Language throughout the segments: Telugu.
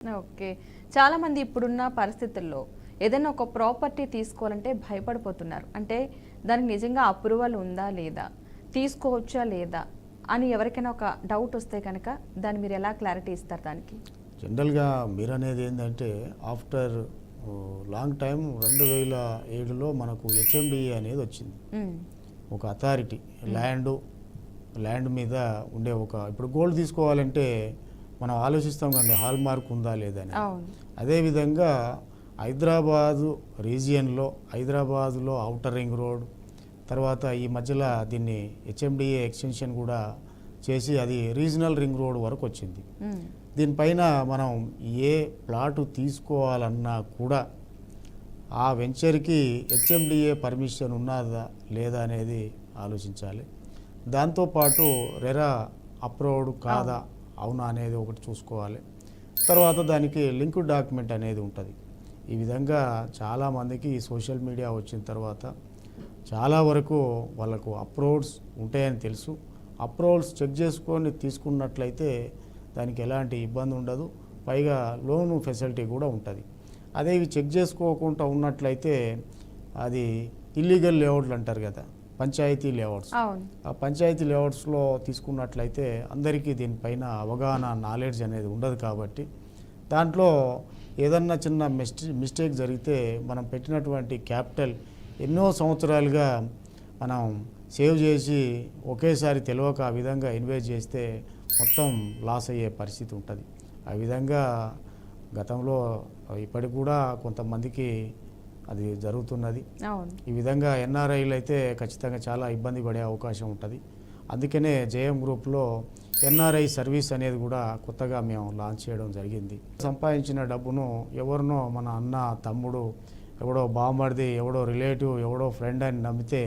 ఓకే. చాలామంది ఇప్పుడున్న పరిస్థితుల్లో ఏదైనా ఒక ప్రాపర్టీ తీసుకోవాలంటే భయపడిపోతున్నారు. అంటే దానికి నిజంగా అప్రూవల్ ఉందా లేదా? తీసుకోవచ్చా లేదా? అని ఎవరికైనా ఒక డౌట్ వస్తే కనుక దాన్ని మీరు ఎలా క్లారిటీ ఇస్తారు దానికి? జనరల్‌గా మీరనేది ఏందంటే ఆఫ్టర్ లాంగ్ టైమ్ 2007లో మనకు హెచ్ఎండిఏ అనేది వచ్చింది. హ్మ్. ఒక అథారిటీ ల్యాండ్ మీద ఉండే ఇప్పుడు గోల్డ్ తీసుకోవాలంటే మనం ఆలోచిస్తాం కండి హాల్ మార్క్ ఉందా లేదా అని. అవును. అదేవిధంగా హైదరాబాదు రీజియన్లో హైదరాబాదులో ఔటర్ రింగ్ రోడ్ తర్వాత ఈ మధ్యలో దీన్ని హెచ్ఎండిఏ ఎక్స్టెన్షన్ కూడా చేసి అది రీజనల్ రింగ్ రోడ్ వరకు వచ్చింది. హ్మ్. దీనిపైన మనం ఏ ప్లాటు తీసుకోవాలన్నా కూడా ఆ వెంచర్కి హెచ్ఎండిఏ పర్మిషన్ ఉన్నదా లేదా అనేది ఆలోచించాలి. దాంతోపాటు రెరా అప్రూవ్డ్ కాదా అవునా అనేది ఒకటి చూసుకోవాలి. తర్వాత దానికి లింక్ డాక్యుమెంట్ అనేది ఉంటుంది. ఈ విధంగా చాలామందికి సోషల్ మీడియా వచ్చిన తర్వాత చాలా వరకు వాళ్ళకు అప్రూవ్డ్స్ ఉంటాయని తెలుసు. అప్రూవల్స్ చెక్ చేసుకొని తీసుకున్నట్లయితే దానికి ఎలాంటి ఇబ్బంది ఉండదు. పైగా లోను ఫెసిలిటీ కూడా ఉంటుంది. అదే ఇవి చెక్ చేసుకోకుండా ఉన్నట్లయితే అది ఇల్లీగల్ లేఅవుట్లు అంటారు కదా, పంచాయతీ లేఅవుట్స్. ఆ పంచాయతీ లేఅవుట్స్లో తీసుకున్నట్లయితే అందరికీ దీనిపైన అవగాహన నాలెడ్జ్ అనేది ఉండదు. కాబట్టి దాంట్లో ఏదన్నా చిన్న మిస్టేక్ జరిగితే మనం పెట్టినటువంటి క్యాపిటల్ ఎన్నో సంవత్సరాలుగా మనం సేవ్ చేసి ఒకేసారి తెలియక ఆ విధంగా ఇన్వెస్ట్ చేస్తే మొత్తం లాస్ అయ్యే పరిస్థితి ఉంటుంది. ఆ విధంగా గతంలో ఇప్పటికి కూడా కొంతమందికి అది జరుగుతున్నది. ఈ విధంగా ఎన్ఆర్ఐలు అయితే ఖచ్చితంగా చాలా ఇబ్బంది పడే అవకాశం ఉంటుంది. అందుకనే జేఎం గ్రూప్లో ఎన్ఆర్ఐ సర్వీస్ అనేది కూడా కొత్తగా మేము లాంచ్ చేయడం జరిగింది. సంపాదించిన డబ్బును ఎవరినో మన అన్న తమ్ముడు ఎవడో బామ్మర్ది ఎవడో రిలేటివ్ ఎవడో ఫ్రెండ్ అని నమ్మితే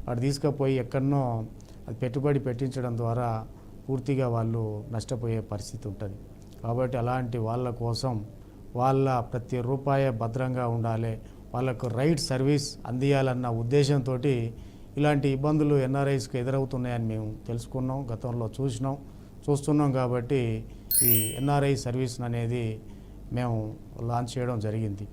వాడు తీసుకుపోయి ఎక్కడనో అది పెట్టుబడి పెట్టించడం ద్వారా పూర్తిగా వాళ్ళు నష్టపోయే పరిస్థితి ఉంటుంది. కాబట్టి అలాంటి వాళ్ళ కోసం వాళ్ళ ప్రతి రూపాయి భద్రంగా ఉండాలి, వాళ్ళకు రైట్ సర్వీస్ అందియాలన్న ఉద్దేశంతో ఇలాంటి ఇబ్బందులు ఎన్ఆర్ఐస్కి ఎదురవుతున్నాయని మేము తెలుసుకున్నాం, గతంలో చూస్తున్నాం. కాబట్టి ఈ ఎన్ఆర్ఐ సర్వీస్ అనేది మేము లాంచ్ చేయడం జరిగింది.